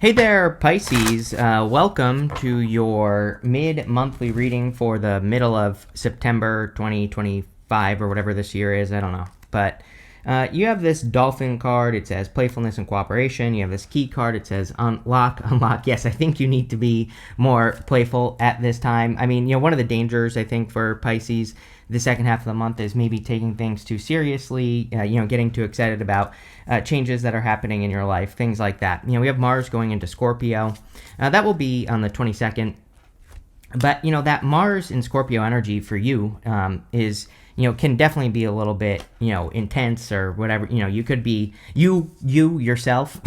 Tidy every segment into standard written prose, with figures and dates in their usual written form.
Hey there, Pisces. Welcome to your mid-monthly reading for the middle of September 2025 or whatever this year is. I don't know. But you have this dolphin card. It says playfulness and cooperation. You have this key card. It says unlock, unlock. Yes, I think you need to be more playful at this time. I mean, one of the dangers, I think, for Pisces the second half of the month is maybe taking things too seriously, getting too excited about changes that are happening in your life, things like that. We have Mars going into Scorpio. That will be on the 22nd. But, that Mars in Scorpio energy for you is, can definitely be a little bit, intense or whatever. You could be, you yourself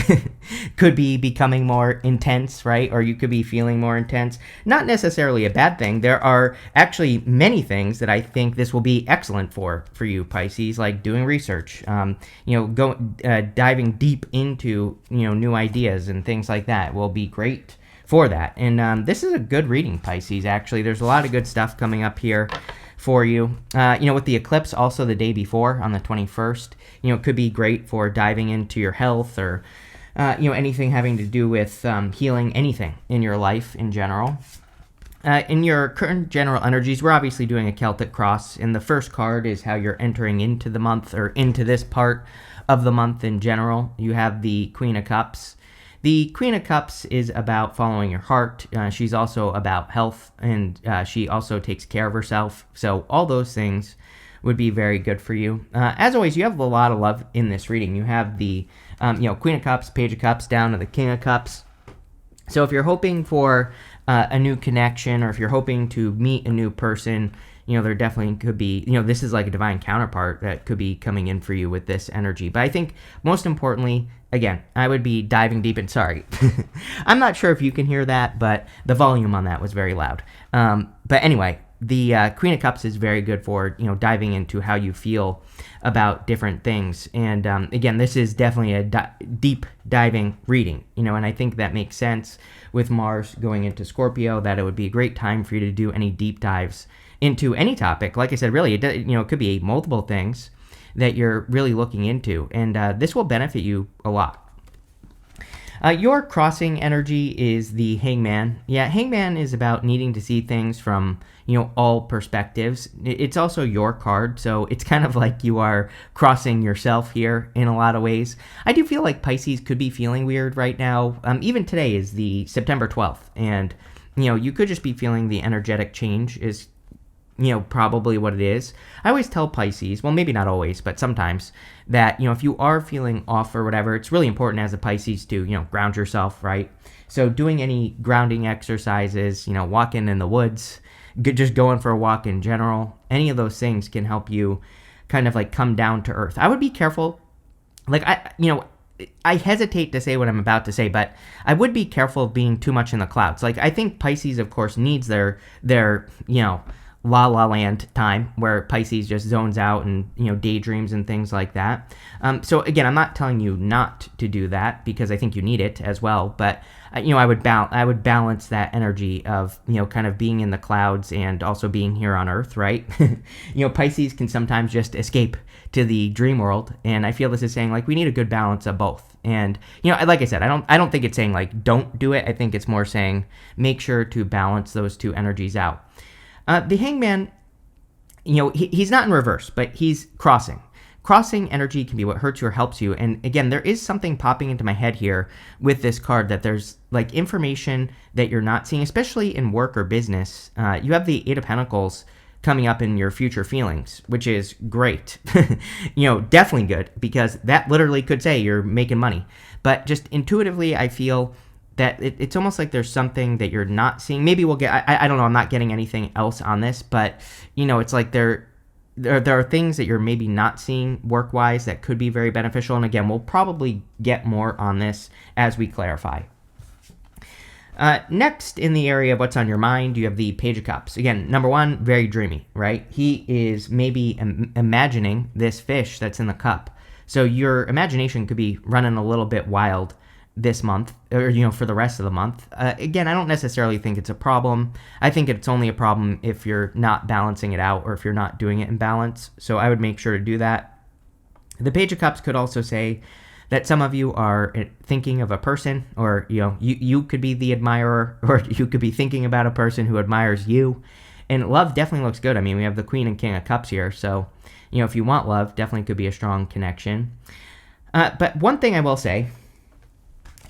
could be becoming more intense, right? Or you could be feeling more intense. Not necessarily a bad thing. There are actually many things that I think this will be excellent for you, Pisces, like doing research, diving deep into, new ideas and things like that will be great for that. And this is a good reading, Pisces, actually. There's a lot of good stuff coming up here for you. With the eclipse also the day before on the 21st, it could be great for diving into your health or, anything having to do with healing anything in your life in general. In your current general energies, we're obviously doing a Celtic cross, and the first card is how you're entering into the month or into this part of the month in general. You have the Queen of Cups. The Queen of Cups is about following your heart. She's also about health, and she also takes care of herself. So all those things would be very good for you. As always, you have a lot of love in this reading. You have the Queen of Cups, Page of Cups, down to the King of Cups. So if you're hoping for a new connection, or if you're hoping to meet a new person, there definitely could be, this is like a divine counterpart that could be coming in for you with this energy. But I think most importantly, again, I would be diving deep in, sorry. I'm not sure if you can hear that, but the volume on that was very loud. But anyway, the Queen of Cups is very good for, diving into how you feel about different things. And again, this is definitely a deep diving reading, and I think that makes sense with Mars going into Scorpio, that it would be a great time for you to do any deep dives into any topic. Like I said, really, it could be multiple things that you're really looking into, and this will benefit you a lot. Your crossing energy is the Hangman. Yeah, Hangman is about needing to see things from, all perspectives. It's also your card, so it's kind of like you are crossing yourself here in a lot of ways. I do feel like Pisces could be feeling weird right now. Even today is the September 12th, and, you could just be feeling the energetic change is probably what it is. I always tell Pisces, well, maybe not always, but sometimes, that, if you are feeling off or whatever, it's really important as a Pisces to, ground yourself, right? So doing any grounding exercises, walking in the woods, just going for a walk in general, any of those things can help you kind of like come down to earth. I would be careful. Like, I hesitate to say what I'm about to say, but I would be careful of being too much in the clouds. Like, I think Pisces, of course, needs their La La Land time where Pisces just zones out and, daydreams and things like that. So again, I'm not telling you not to do that because I think you need it as well. But, I would balance that energy of, kind of being in the clouds and also being here on Earth, right? Pisces can sometimes just escape to the dream world. And I feel this is saying like, we need a good balance of both. And, like I said, I don't think it's saying like, don't do it. I think it's more saying, make sure to balance those two energies out. The Hangman, he's not in reverse, but he's crossing. Crossing energy can be what hurts you or helps you. And again, there is something popping into my head here with this card that there's like information that you're not seeing, especially in work or business. You have the Eight of Pentacles coming up in your future feelings, which is great. Definitely good, because that literally could say you're making money. But just intuitively, I feel that it's almost like there's something that you're not seeing. Maybe we'll get, I don't know, I'm not getting anything else on this, but, it's like there are things that you're maybe not seeing work-wise that could be very beneficial. And again, we'll probably get more on this as we clarify. Next, in the area of what's on your mind, you have the Page of Cups. Again, number one, very dreamy, right? He is maybe imagining this fish that's in the cup. So your imagination could be running a little bit wild this month, or for the rest of the month. Again, I don't necessarily think it's a problem. I think it's only a problem if you're not balancing it out, or if you're not doing it in balance. So I would make sure to do that. The Page of Cups could also say that some of you are thinking of a person, or you could be the admirer, or you could be thinking about a person who admires you. And love definitely looks good. I mean, we have the Queen and King of Cups here, so if you want love, definitely could be a strong connection. But one thing I will say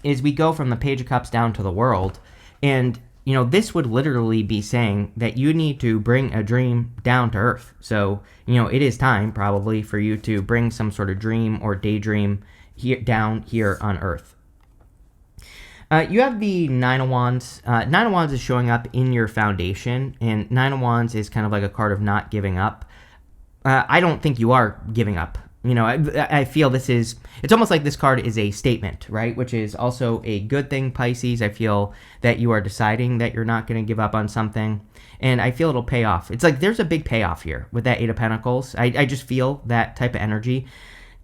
is we go from the Page of Cups down to the World, and this would literally be saying that you need to bring a dream down to earth. So, it is time probably for you to bring some sort of dream or daydream down here on earth. You have the Nine of Wands. Nine of Wands is showing up in your foundation, and Nine of Wands is kind of like a card of not giving up. I don't think you are giving up. I feel it's almost like this card is a statement, right? Which is also a good thing, Pisces. I feel that you are deciding that you're not going to give up on something, and I feel it'll pay off. It's like there's a big payoff here with that Eight of Pentacles. I just feel that type of energy.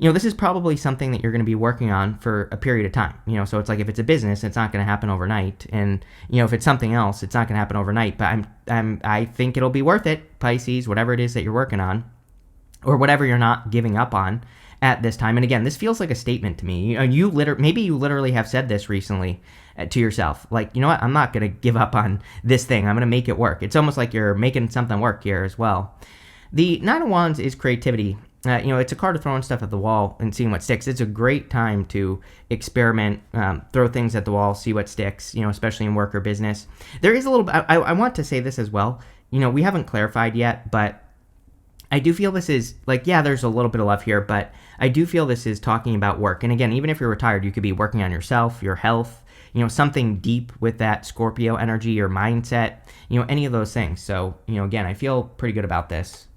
This is probably something that you're going to be working on for a period of time. So it's like if it's a business, it's not going to happen overnight, and if it's something else, it's not going to happen overnight. But I think it'll be worth it, Pisces, whatever it is that you're working on, or whatever you're not giving up on at this time. And again, this feels like a statement to me. Maybe you literally have said this recently to yourself, like, you know what, I'm not going to give up on this thing. I'm going to make it work. It's almost like you're making something work here as well. The Nine of Wands is creativity. It's a card of throwing stuff at the wall and seeing what sticks. It's a great time to experiment, throw things at the wall, see what sticks, especially in work or business. There is a little bit, I want to say this as well. We haven't clarified yet, but I do feel this is like, yeah, there's a little bit of love here, but I do feel this is talking about work. And again, even if you're retired, you could be working on yourself, your health, something deep with that Scorpio energy, your mindset, any of those things. So, again, I feel pretty good about this.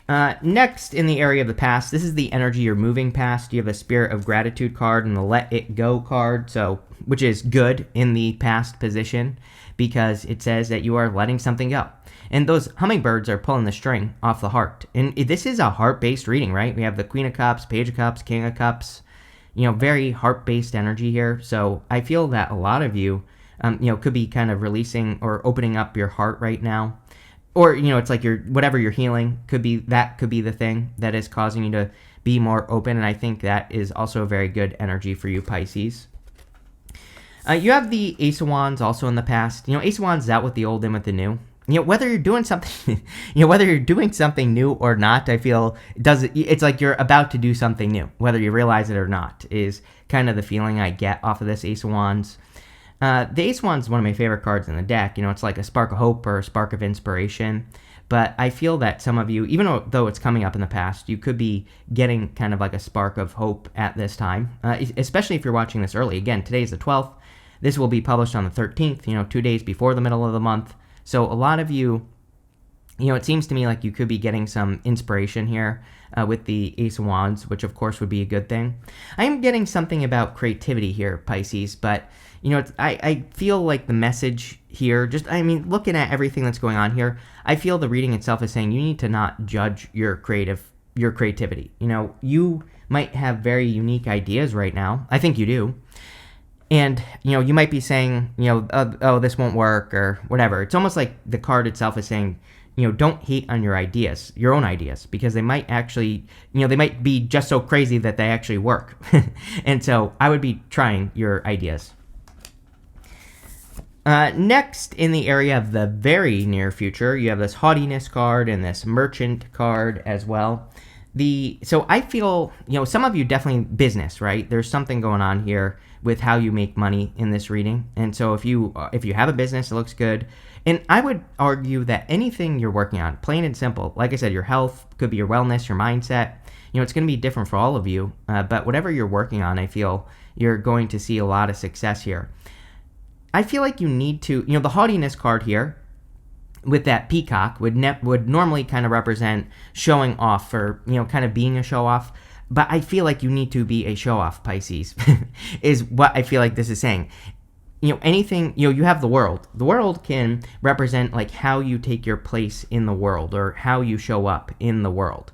Next, in the area of the past, this is the energy you're moving past. You have the Spirit of Gratitude card and the Let It Go card, which is good in the past position because it says that you are letting something go. And those hummingbirds are pulling the string off the heart. And this is a heart-based reading, right? We have the Queen of Cups, Page of Cups, King of Cups, very heart-based energy here. So I feel that a lot of you, could be kind of releasing or opening up your heart right now. Or, it's like whatever you're healing could be the thing that is causing you to be more open. And I think that is also a very good energy for you, Pisces. You have the Ace of Wands also in the past. Ace of Wands is out with the old, in with the new. Whether you're doing something, whether you're doing something new or not, I feel it's like you're about to do something new, whether you realize it or not, is kind of the feeling I get off of this Ace of Wands. The Ace of Wands is one of my favorite cards in the deck. It's like a spark of hope or a spark of inspiration. But I feel that some of you, even though it's coming up in the past, you could be getting kind of like a spark of hope at this time, especially if you're watching this early. Again, today is the 12th. This will be published on the 13th, 2 days before the middle of the month. So a lot of you, it seems to me like you could be getting some inspiration here with the Ace of Wands, which of course would be a good thing. I am getting something about creativity here, Pisces, but I feel like the message here, looking at everything that's going on here, I feel the reading itself is saying you need to not judge your creativity. You might have very unique ideas right now. I think you do. And, you might be saying, oh, this won't work or whatever. It's almost like the card itself is saying, don't hate on your ideas, your own ideas, because they might actually, they might be just so crazy that they actually work. And so I would be trying your ideas. Next, in the area of the very near future, you have this haughtiness card and this merchant card as well. So I feel, some of you definitely business, right? There's something going on here with how you make money in this reading. And so if you have a business, it looks good. And I would argue that anything you're working on, plain and simple, like I said, your health, could be your wellness, your mindset, it's going to be different for all of you. But whatever you're working on, I feel you're going to see a lot of success here. I feel like you need to, the haughtiness card here with that peacock would normally kind of represent showing off or, kind of being a show off. But I feel like you need to be a show off, Pisces, is what I feel like this is saying. Anything, you have the world. The world can represent like how you take your place in the world or how you show up in the world.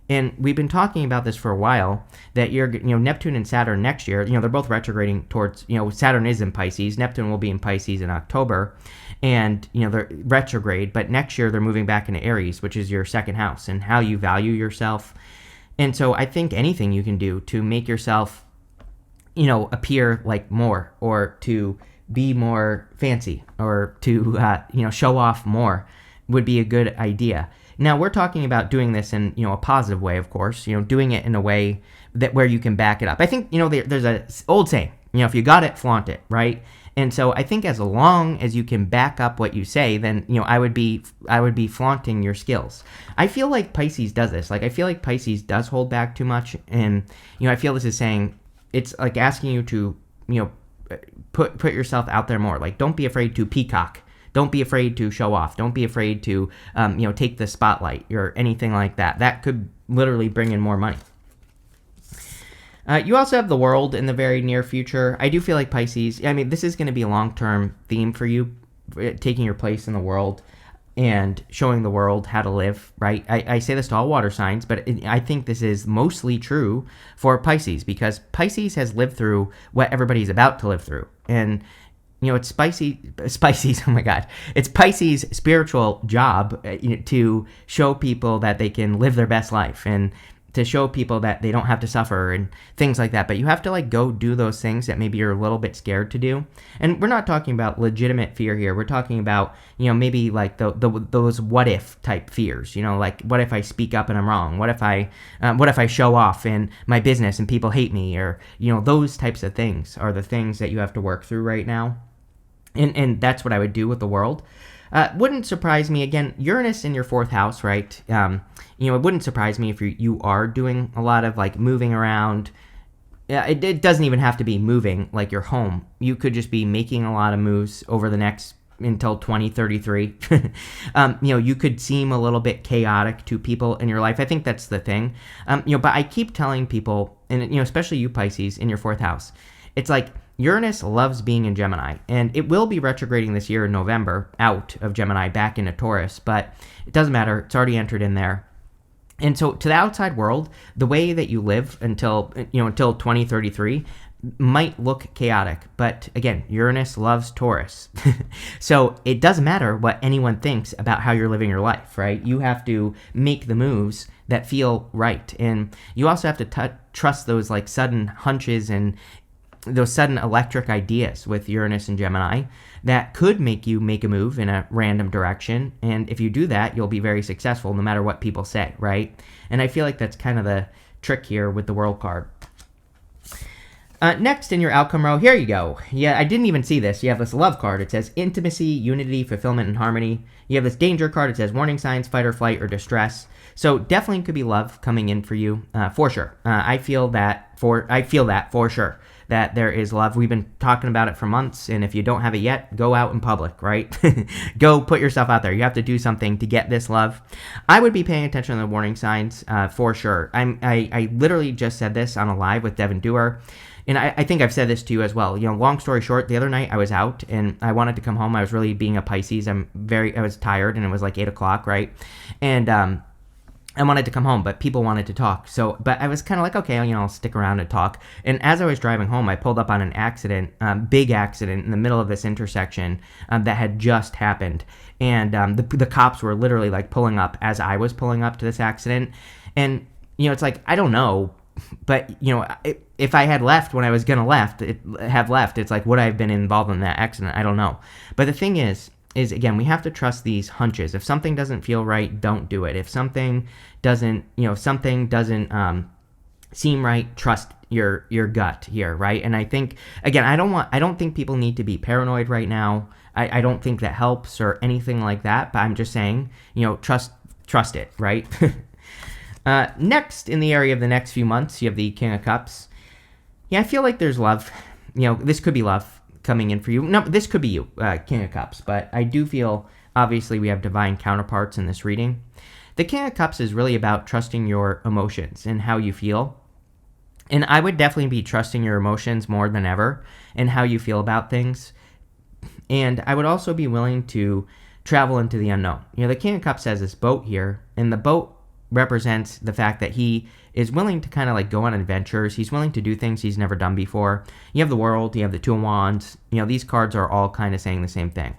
And we've been talking about this for a while, that Neptune and Saturn next year, they're both retrograding towards, Saturn is in Pisces, Neptune will be in Pisces in October, and, they're retrograde, but next year they're moving back into Aries, which is your second house, and how you value yourself. And so I think anything you can do to make yourself, appear like more, or to be more fancy, or to, show off more would be a good idea. Now, we're talking about doing this in, a positive way, of course, doing it in a way that where you can back it up. I think, there's a old saying, if you got it, flaunt it, right? And so I think as long as you can back up what you say, then, I would be flaunting your skills. I feel like Pisces does this. Like, I feel like Pisces does hold back too much. And, I feel this is saying, it's like asking you to, put yourself out there more. Like, don't be afraid to peacock. Don't be afraid to show off. Don't be afraid to, take the spotlight or anything like that. That could literally bring in more money. You also have the world in the very near future. I do feel like Pisces, this is going to be a long-term theme for you, taking your place in the world and showing the world how to live, right? I say this to all water signs, but I think this is mostly true for Pisces, because Pisces has lived through what everybody's about to live through. And, it's Pisces, oh my God. It's Pisces' spiritual job to show people that they can live their best life, and to show people that they don't have to suffer and things like that. But you have to go do those things that maybe you're a little bit scared to do. And we're not talking about legitimate fear here. We're talking about, maybe those what if type fears, what if I speak up and I'm wrong? What if I show off in my business and people hate me? Or, those types of things are the things that you have to work through right now. And that's what I would do with the world. Wouldn't surprise me, again, Uranus in your 4th house, right? It wouldn't surprise me if you are doing a lot of moving around. It doesn't even have to be moving like your home. You could just be making a lot of moves over the next until 2033. You could seem a little bit chaotic to people in your life. I think that's the thing. But I keep telling people, and especially you Pisces in your 4th house, it's like Uranus loves being in Gemini, and it will be retrograding this year in November out of Gemini back into Taurus, but it doesn't matter. It's already entered in there. And so to the outside world, the way that you live until 2033 might look chaotic, but again, Uranus loves Taurus. So it doesn't matter what anyone thinks about how you're living your life, right? You have to make the moves that feel right. And you also have to trust those sudden hunches and those sudden electric ideas with Uranus and Gemini that could make you make a move in a random direction. And if you do that, you'll be very successful no matter what people say, right? And I feel like that's kind of the trick here with the World card. Next in your outcome row, here you go. Yeah, I didn't even see this. You have this love card. It says intimacy, unity, fulfillment, and harmony. You have this danger card. It says warning signs, fight or flight, or distress. So definitely could be love coming in for you, for sure. I feel that for sure, that there is love. We've been talking about it for months, and if you don't have it yet, go out in public, right? Go put yourself out there. You have to do something to get this love. I would be paying attention to the warning signs, for sure. I literally just said this on a live with Devin Dewar. And I think I've said this to you as well. Long story short, the other night I was out and I wanted to come home. I was really being a Pisces. I was tired and it was 8 o'clock, right? And I wanted to come home, but people wanted to talk. But I was kind of okay, I'll stick around and talk. And as I was driving home, I pulled up on an accident, big accident in the middle of this intersection that had just happened. And the cops were literally pulling up as I was pulling up to this accident. And, it's I don't know. But, if I had left when I was going to have left, it's would I have been involved in that accident? I don't know. But the thing is again, we have to trust these hunches. If something doesn't feel right, don't do it. If something doesn't, seem right, trust your gut here, right? And I think, again, I don't think people need to be paranoid right now. I don't think that helps or anything like that, but I'm just saying, trust it, right? Next, in the area of the next few months, you have the King of Cups. Yeah, I feel like there's love. This could be love coming in for you. No, this could be you, King of Cups. But I do feel, obviously, we have divine counterparts in this reading. The King of Cups is really about trusting your emotions and how you feel. And I would definitely be trusting your emotions more than ever and how you feel about things. And I would also be willing to travel into the unknown. The King of Cups has this boat here, and the boat represents the fact that he is willing to kind of go on adventures. He's willing to do things he's never done before. You have the World, you have the Two of Wands. These cards are all kind of saying the same thing.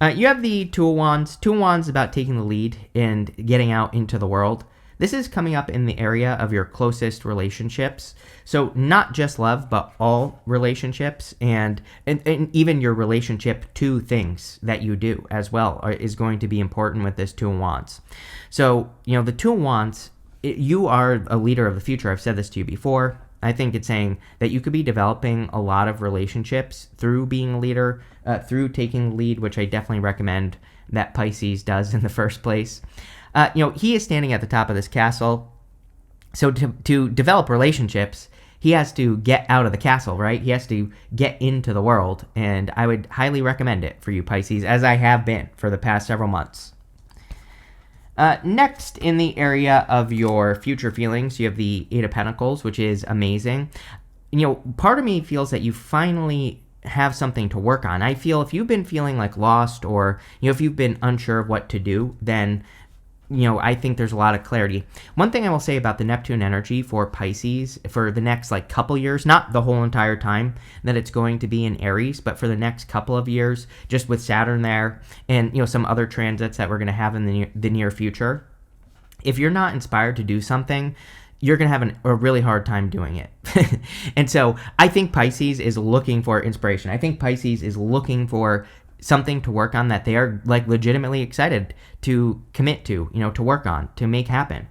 You have the Two of Wands. Two of Wands is about taking the lead and getting out into the world. This is coming up in the area of your closest relationships. So not just love, but all relationships, and even your relationship to things that you do as well is going to be important with this Two of Wands. So, the Two of Wands, you are a leader of the future. I've said this to you before. I think it's saying that you could be developing a lot of relationships through being a leader, through taking the lead, which I definitely recommend that Pisces does in the first place. He is standing at the top of this castle. So to develop relationships, he has to get out of the castle, right? He has to get into the world. And I would highly recommend it for you, Pisces, as I have been for the past several months. Next, in the area of your future feelings, you have the Eight of Pentacles, which is amazing. Part of me feels that you finally have something to work on. I feel if you've been feeling like lost, or, if you've been unsure of what to do, then I think there's a lot of clarity. One thing I will say about the Neptune energy for Pisces for the next couple years, not the whole entire time that it's going to be in Aries, but for the next couple of years, just with Saturn there and some other transits that we're going to have in the near future. If you're not inspired to do something, you're going to have a really hard time doing it. And so I think Pisces is looking for inspiration. I think Pisces is looking for something to work on that they are legitimately excited to commit to work on, to make happen.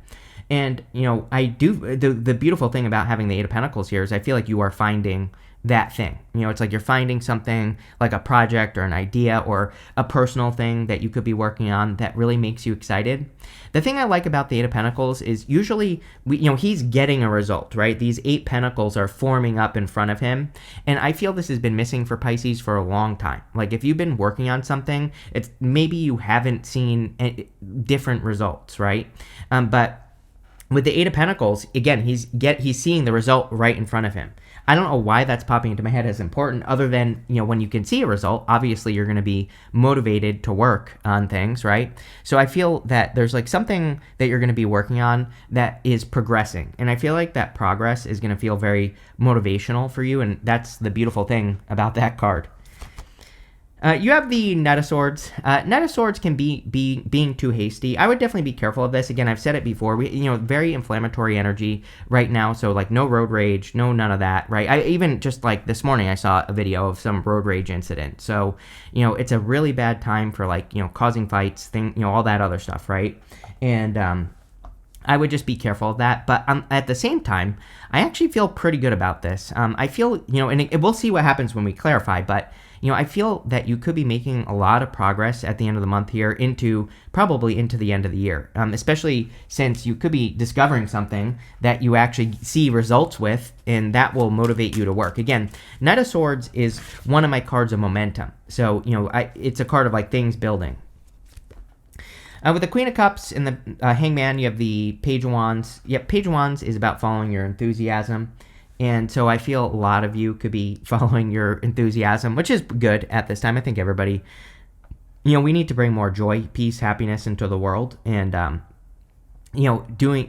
And, I do, the beautiful thing about having the Eight of Pentacles here is I feel like you are finding that thing. It's like you're finding something like a project or an idea or a personal thing that you could be working on that really makes you excited. The thing I like about the Eight of Pentacles is usually, he's getting a result, right? These 8 pentacles are forming up in front of him. And I feel this has been missing for Pisces for a long time. If you've been working on something, it's maybe you haven't seen different results, right? But with the Eight of Pentacles, again, he's seeing the result right in front of him. I don't know why that's popping into my head as important, other than, when you can see a result, obviously you're going to be motivated to work on things, right? So I feel that there's something that you're going to be working on that is progressing. And I feel like that progress is going to feel very motivational for you. And that's the beautiful thing about that card. You have the Knight of Swords. Knight of Swords can be being too hasty. I would definitely be careful of this. Again, I've said it before. Very inflammatory energy right now. So no road rage, none of that, right? I even just this morning I saw a video of some road rage incident. So it's a really bad time for causing fights, all that other stuff, right? And I would just be careful of that. But at the same time, I actually feel pretty good about this. I feel and we'll see what happens when we clarify, but I feel that you could be making a lot of progress at the end of the month here probably into the end of the year, especially since you could be discovering something that you actually see results with, and that will motivate you to work. Again, Knight of Swords is one of my cards of momentum. So, it's a card of things building. With the Queen of Cups and the Hangman, you have the Page of Wands. Yep, Page of Wands is about following your enthusiasm. And so I feel a lot of you could be following your enthusiasm, which is good at this time. I think everybody, we need to bring more joy, peace, happiness into the world. And,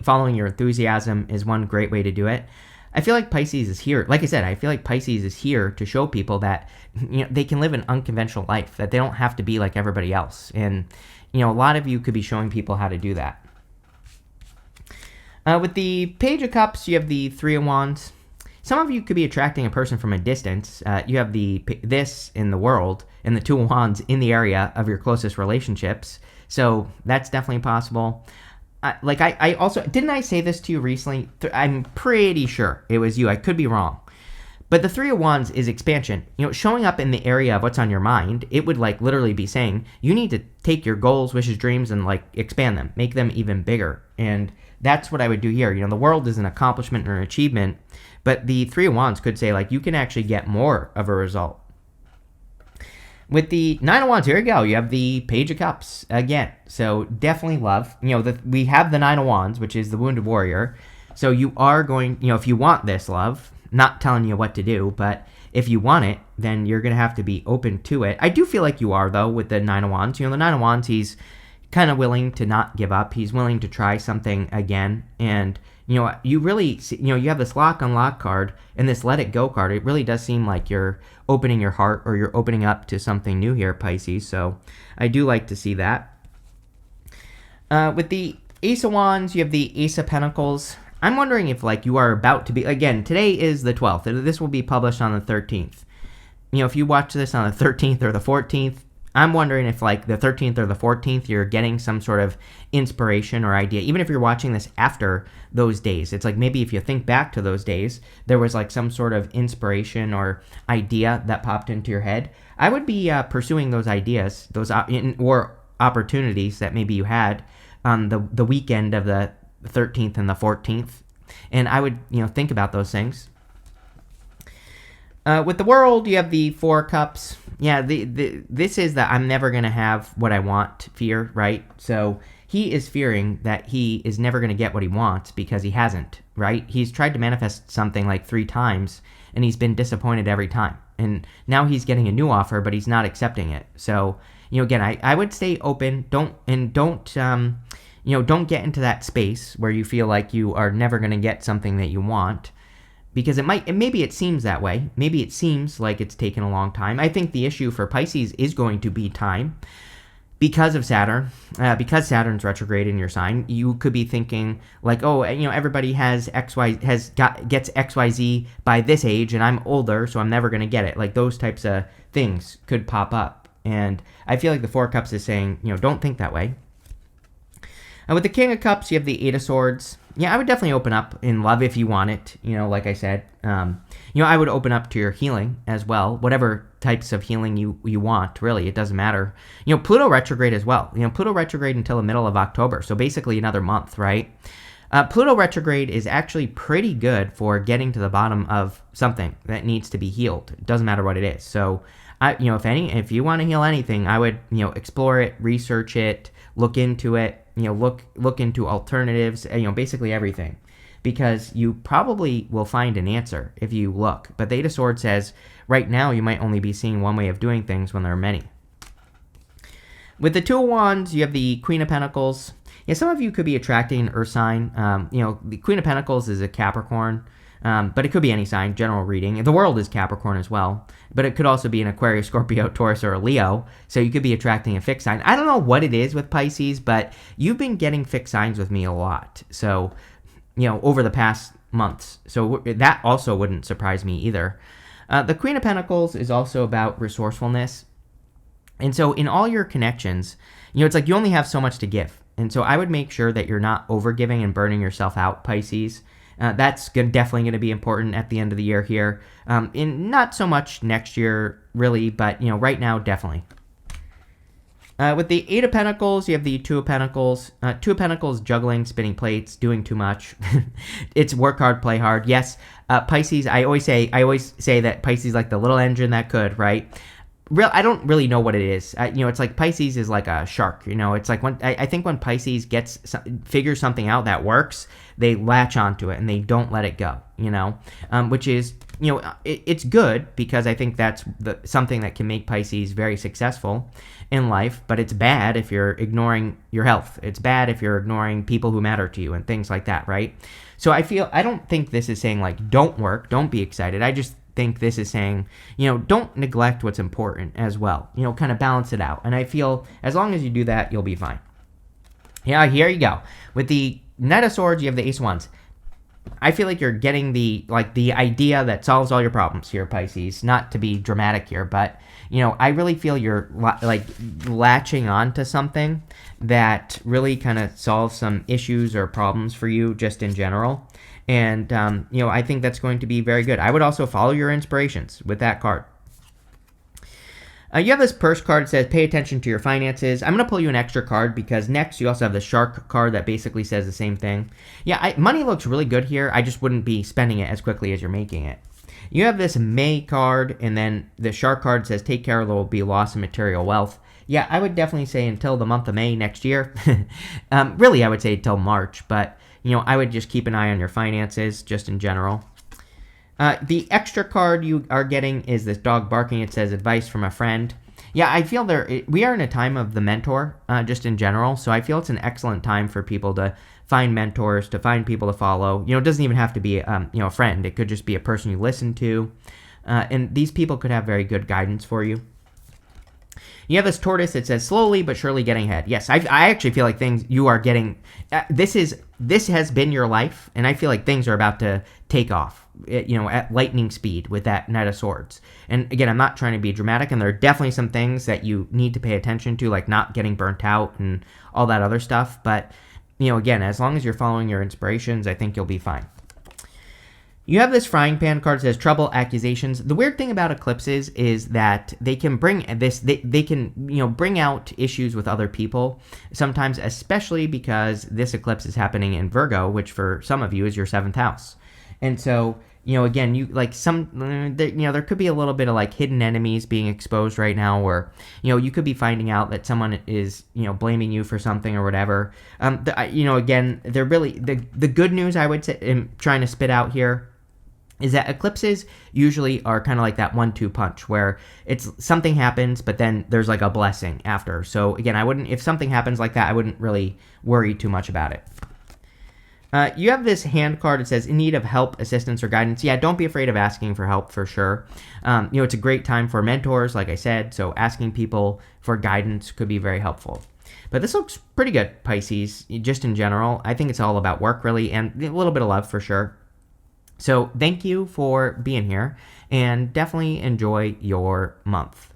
following your enthusiasm is one great way to do it. I feel like Pisces is here. Like I said, I feel like Pisces is here to show people that, they can live an unconventional life, that they don't have to be like everybody else. And, a lot of you could be showing people how to do that. With the Page of Cups, you have the Three of Wands. Some of you could be attracting a person from a distance. You have this in the world and the Two of Wands in the area of your closest relationships. So that's definitely possible. I also, didn't I say this to you recently? I'm pretty sure it was you. I could be wrong. But the Three of Wands is expansion. Showing up in the area of what's on your mind, it would literally be saying you need to take your goals, wishes, dreams, and expand them, make them even bigger. And that's what I would do here. The world is an accomplishment or an achievement, but the Three of Wands could say you can actually get more of a result. With the Nine of Wands, here you go. You have the Page of Cups again. So definitely love. We have the Nine of Wands, which is the Wounded Warrior. So you are going, if you want this love, not telling you what to do, but if you want it, then you're going to have to be open to it. I do feel like you are, though, with the Nine of Wands. The Nine of Wands, he's kind of willing to not give up. He's willing to try something again. And, you really, you have this lock unlock card and this let it go card. It really does seem like you're opening your heart or you're opening up to something new here, Pisces. So I do like to see that. With the Ace of Wands, you have the Ace of Pentacles. I'm wondering if like you are about to be, again, today is the 12th. This will be published on the 13th. If you watch this on the 13th or the 14th, I'm wondering if like the 13th or the 14th, you're getting some sort of inspiration or idea. Even if you're watching this after those days, it's like maybe if you think back to those days, there was like some sort of inspiration or idea that popped into your head. I would be pursuing those ideas, or opportunities that maybe you had on the weekend of the 13th and the 14th. And I would, think about those things. With the World, you have the Four Cups. Yeah, this is that I'm never going to have what I want fear, right? So he is fearing that he is never going to get what he wants because he hasn't, right? He's tried to manifest something like 3 times, and he's been disappointed every time. And now he's getting a new offer, but he's not accepting it. So, again, I would stay open. Don't get into that space where you feel like you are never going to get something that you want. Because maybe it seems that way. Maybe it seems like it's taken a long time. I think the issue for Pisces is going to be time because of Saturn. Because Saturn's retrograde in your sign, you could be thinking like, oh, everybody gets XYZ by this age, and I'm older, so I'm never going to get it. Like those types of things could pop up, and I feel like the Four Cups is saying, don't think that way. With the King of Cups, you have the Eight of Swords. Yeah, I would definitely open up in love if you want it. Like I said, I would open up to your healing as well. Whatever types of healing you want, really, it doesn't matter. Pluto retrograde as well. Pluto retrograde until the middle of October, so basically another month, right? Pluto retrograde is actually pretty good for getting to the bottom of something that needs to be healed. It doesn't matter what it is. So, if you want to heal anything, I would, explore it, research it, look into it. Look into alternatives, basically everything, because you probably will find an answer if you look. But the Eight of Swords says right now you might only be seeing one way of doing things when there are many. With the Two of Wands, you have the Queen of Pentacles. Yeah, some of you could be attracting an Earth sign. The Queen of Pentacles is a Capricorn, but it could be any sign, general reading. The World is Capricorn as well, but it could also be an Aquarius, Scorpio, Taurus, or a Leo, so you could be attracting a fixed sign. I don't know what it is with Pisces, but you've been getting fixed signs with me a lot, so, over the past months, so that also wouldn't surprise me either. The Queen of Pentacles is also about resourcefulness, and so in all your connections, it's like you only have so much to give, and so I would make sure that you're not overgiving and burning yourself out, Pisces. That's definitely going to be important at the end of the year here. In not so much next year, really, but right now, definitely. With the Eight of Pentacles, you have the Two of Pentacles. Two of Pentacles, juggling, spinning plates, doing too much. It's work hard, play hard. Yes, Pisces. I always say that Pisces is like the little engine that could, right? I don't really know what it is. It's like Pisces is like a shark. It's like I think when Pisces figures something out that works, they latch onto it and they don't let it go. Which is it's good because I think that's something that can make Pisces very successful in life. But it's bad if you're ignoring your health. It's bad if you're ignoring people who matter to you and things like that, right? So I don't think this is saying like don't work, don't be excited. I just think this is saying, don't neglect what's important as well. Kind of balance it out. And I feel as long as you do that, you'll be fine. Yeah, here you go. With the Knight of Swords, you have the Ace of Wands. I feel like you're getting the idea that solves all your problems here, Pisces. Not to be dramatic here, but I really feel you're latching on to something that really kind of solves some issues or problems for you just in general. And, I think that's going to be very good. I would also follow your inspirations with that card. You have this purse card that says, pay attention to your finances. I'm going to pull you an extra card because next you also have the shark card that basically says the same thing. Yeah, money looks really good here. I just wouldn't be spending it as quickly as you're making it. You have this May card, and then the shark card says, take care, there will be loss in material wealth. Yeah, I would definitely say until the month of May next year. Really, I would say until March, but I would just keep an eye on your finances just in general. The extra card you are getting is this dog barking. It says advice from a friend. Yeah, I feel we are in a time of the mentor just in general. So I feel it's an excellent time for people to find mentors, to find people to follow. It doesn't even have to be a friend. It could just be a person you listen to. And these people could have very good guidance for you. You have this tortoise that says slowly but surely getting ahead. Yes, I actually feel like things you are getting. This has been your life, and I feel like things are about to take off. At lightning speed with that Knight of Swords. And again, I'm not trying to be dramatic, and there are definitely some things that you need to pay attention to, like not getting burnt out and all that other stuff. But again, as long as you're following your inspirations, I think you'll be fine. You have this frying pan card that says trouble, accusations. The weird thing about eclipses is that they can bring this, they can, bring out issues with other people sometimes, especially because this eclipse is happening in Virgo, which for some of you is your 7th house. And so, again, you like there could be a little bit of like hidden enemies being exposed right now, or, you could be finding out that someone is, blaming you for something or whatever. Again, they're really, the good news I would say, I'm trying to spit out here, is that eclipses usually are kind of like that 1-2 punch where it's something happens, but then there's like a blessing after. So again, if something happens like that, I wouldn't really worry too much about it. You have this hand card that says in need of help, assistance, or guidance. Yeah, don't be afraid of asking for help for sure. It's a great time for mentors, like I said, so asking people for guidance could be very helpful. But this looks pretty good, Pisces, just in general. I think it's all about work, really, and a little bit of love for sure. So thank you for being here, and definitely enjoy your month.